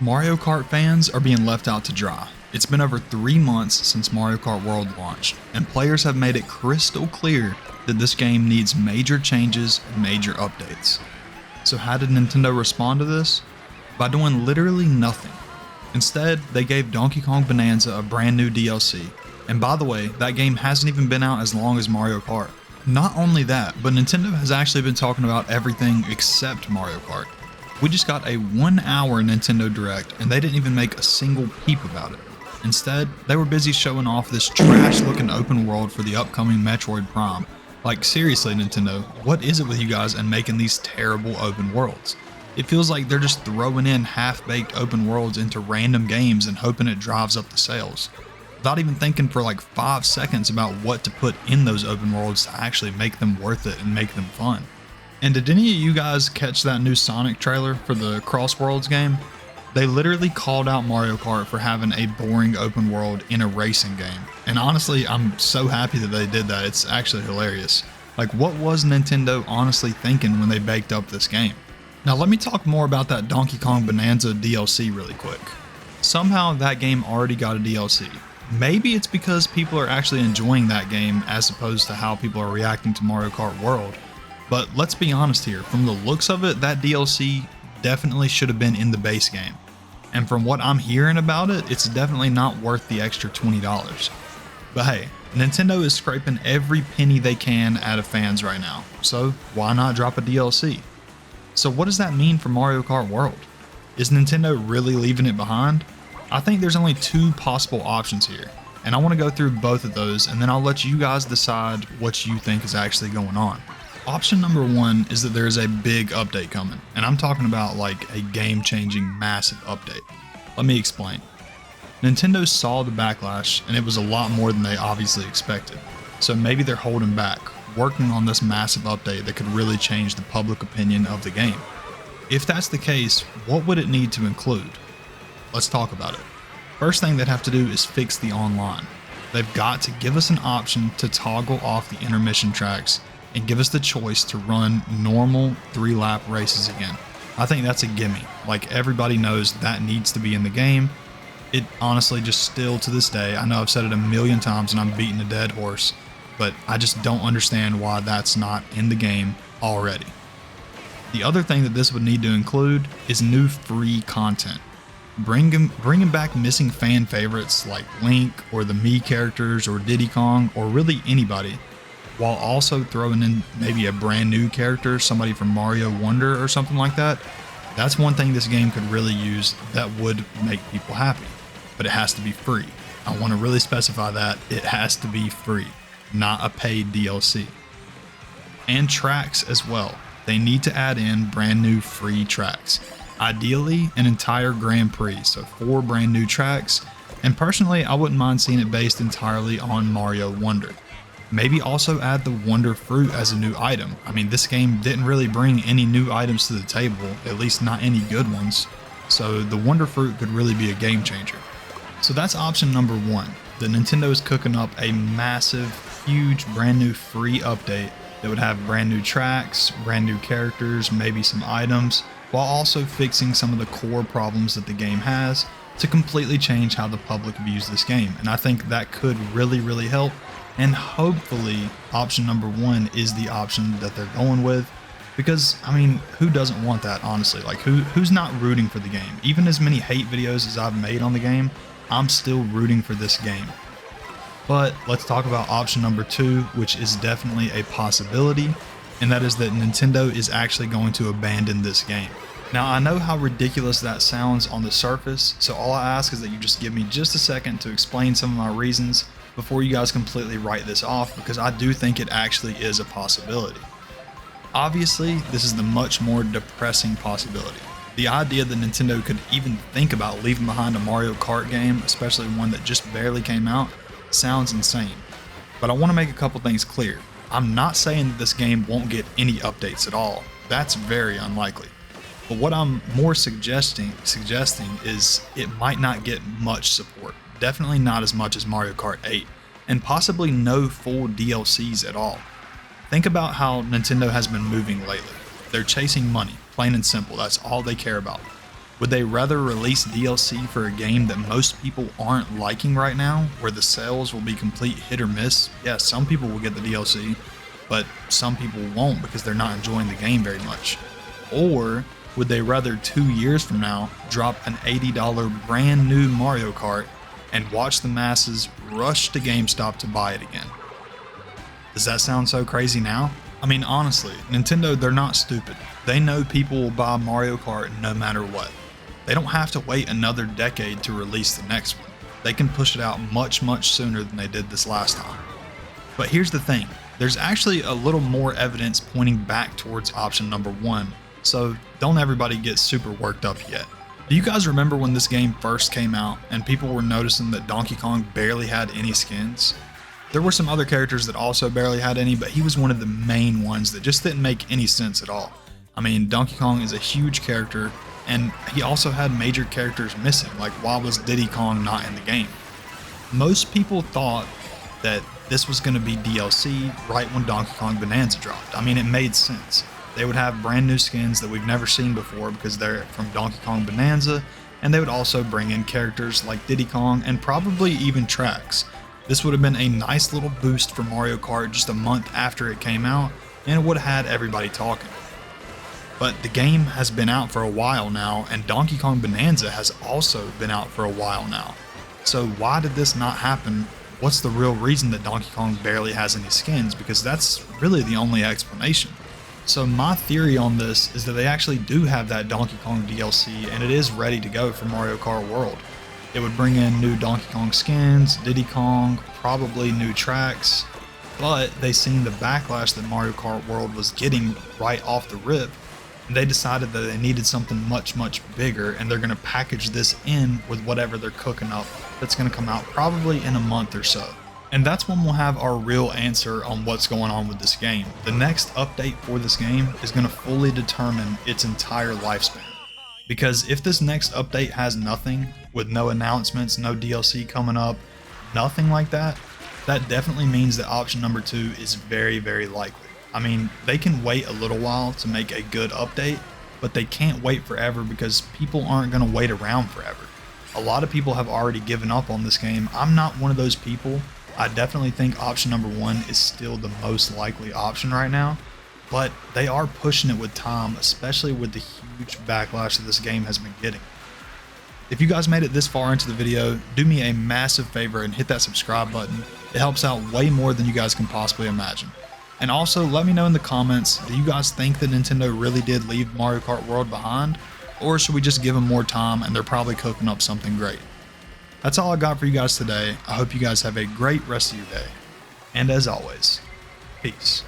Mario Kart fans are being left out to dry. It's been over 3 months since Mario Kart World launched, and players have made it crystal clear that this game needs major changes and major updates. So how did Nintendo respond to this? By doing literally nothing. Instead, they gave Donkey Kong Bonanza a brand new DLC. And by the way, that game hasn't even been out as long as Mario Kart. Not only that, but Nintendo has actually been talking about everything except Mario Kart. We just got a 1-hour Nintendo Direct and they didn't even make a single peep about it. Instead, they were busy showing off this trash looking open world for the upcoming Metroid Prime. Like seriously Nintendo, what is it with you guys and making these terrible open worlds? It feels like they're just throwing in half-baked open worlds into random games and hoping it drives up the sales, without even thinking for like 5 seconds about what to put in those open worlds to actually make them worth it and make them fun. And did any of you guys catch that new Sonic trailer for the Cross Worlds game? They literally called out Mario Kart for having a boring open world in a racing game. And honestly, I'm so happy that they did that. It's actually hilarious. Like, what was Nintendo honestly thinking when they baked up this game? Now let me talk more about that Donkey Kong Bonanza DLC really quick. Somehow that game already got a DLC. Maybe it's because people are actually enjoying that game as opposed to how people are reacting to Mario Kart World. But let's be honest here, from the looks of it, that DLC definitely should have been in the base game. And from what I'm hearing about it, it's definitely not worth the extra $20. But hey, Nintendo is scraping every penny they can out of fans right now, so why not drop a DLC? So what does that mean for Mario Kart World? Is Nintendo really leaving it behind? I think there's only 2 possible options here, and I want to go through both of those and then I'll let you guys decide what you think is actually going on. Option number 1 is that there is a big update coming, and I'm talking about like a game-changing massive update. Let me explain. Nintendo saw the backlash and it was a lot more than they obviously expected, so maybe they're holding back, working on this massive update that could really change the public opinion of the game. If that's the case, what would it need to include? Let's talk about it. First thing they'd have to do is fix the online. They've got to give us an option to toggle off the intermission tracks and give us the choice to run normal 3-lap races again. I think that's a gimme. Like, everybody knows that needs to be in the game. It honestly just still to this day, I know I've said it a million times and I'm beating a dead horse, but I just don't understand why that's not in the game already. The other thing that this would need to include is new free content. Bringing back missing fan favorites like Link or the Mii characters or Diddy Kong or really anybody, while also throwing in maybe a brand new character, somebody from Mario Wonder or something like that. That's one thing this game could really use that would make people happy, but it has to be free. I want to really specify that it has to be free, not a paid DLC. And tracks as well. They need to add in brand new free tracks. Ideally, an entire Grand Prix, so 4 brand new tracks, and personally I wouldn't mind seeing it based entirely on Mario Wonder. Maybe also add the Wonder Fruit as a new item. I mean, this game didn't really bring any new items to the table, at least not any good ones, so the Wonder Fruit could really be a game changer. So that's option number 1, that Nintendo is cooking up a massive, huge, brand new free update that would have brand new tracks, brand new characters, maybe some items, while also fixing some of the core problems that the game has to completely change how the public views this game. And I think that could really help. And hopefully option number 1 is the option that they're going with, because I mean, who doesn't want that, honestly? Like, who's not rooting for the game? Even as many hate videos as I've made on the game, I'm still rooting for this game. But let's talk about option number 2, which is definitely a possibility, and that is that Nintendo is actually going to abandon this game. Now, I know how ridiculous that sounds on the surface, so all I ask is that you just give me just a second to explain some of my reasons before you guys completely write this off, because I do think it actually is a possibility. Obviously, this is the much more depressing possibility. The idea that Nintendo could even think about leaving behind a Mario Kart game, especially one that just barely came out, sounds insane. But I want to make a couple things clear. I'm not saying that this game won't get any updates at all. That's very unlikely. But what I'm more suggesting is it might not get much support. Definitely not as much as Mario Kart 8, and possibly no full DLCs at all. Think about how Nintendo has been moving lately. They're chasing money, plain and simple. That's all they care about. Would they rather release DLC for a game that most people aren't liking right now, where the sales will be complete hit or miss? Yeah, some people will get the DLC, but some people won't because they're not enjoying the game very much. Or would they rather 2 years from now drop an $80 brand new Mario Kart and watch the masses rush to GameStop to buy it again? Does that sound so crazy now? I mean, honestly, Nintendo, they're not stupid. They know people will buy Mario Kart no matter what. They don't have to wait another decade to release the next one. They can push it out much sooner than they did this last time. But here's the thing, there's actually a little more evidence pointing back towards option number 1, so don't everybody get super worked up yet. Do you guys remember when this game first came out and people were noticing that Donkey Kong barely had any skins? There were some other characters that also barely had any, but he was one of the main ones that just didn't make any sense at all. I mean, Donkey Kong is a huge character, and he also had major characters missing, like why was Diddy Kong not in the game? Most people thought that this was going to be DLC right when Donkey Kong Bonanza dropped. I mean, it made sense. They would have brand new skins that we've never seen before because they're from Donkey Kong Bonanza, and they would also bring in characters like Diddy Kong and probably even tracks. This would have been a nice little boost for Mario Kart just a month after it came out, and it would have had everybody talking. But the game has been out for a while now, and Donkey Kong Bonanza has also been out for a while now. So why did this not happen? What's the real reason that Donkey Kong barely has any skins? Because that's really the only explanation. So my theory on this is that they actually do have that Donkey Kong DLC, and it is ready to go for Mario Kart World. It would bring in new Donkey Kong skins, Diddy Kong, probably new tracks, but they seen the backlash that Mario Kart World was getting right off the rip, and they decided that they needed something much bigger, and they're going to package this in with whatever they're cooking up that's going to come out probably in a month or so. And that's when we'll have our real answer on what's going on with this game. The next update for this game is going to fully determine its entire lifespan. Because if this next update has nothing, with no announcements, no DLC coming up, nothing like that, that definitely means that option number 2 is very likely. I mean, they can wait a little while to make a good update, but they can't wait forever because people aren't going to wait around forever. A lot of people have already given up on this game. I'm not one of those people. I definitely think option number 1 is still the most likely option right now, but they are pushing it with time, especially with the huge backlash that this game has been getting. If you guys made it this far into the video, do me a massive favor and hit that subscribe button. It helps out way more than you guys can possibly imagine. And also, let me know in the comments, do you guys think that Nintendo really did leave Mario Kart World behind? Or should we just give them more time and they're probably cooking up something great? That's all I got for you guys today. I hope you guys have a great rest of your day. And as always, peace.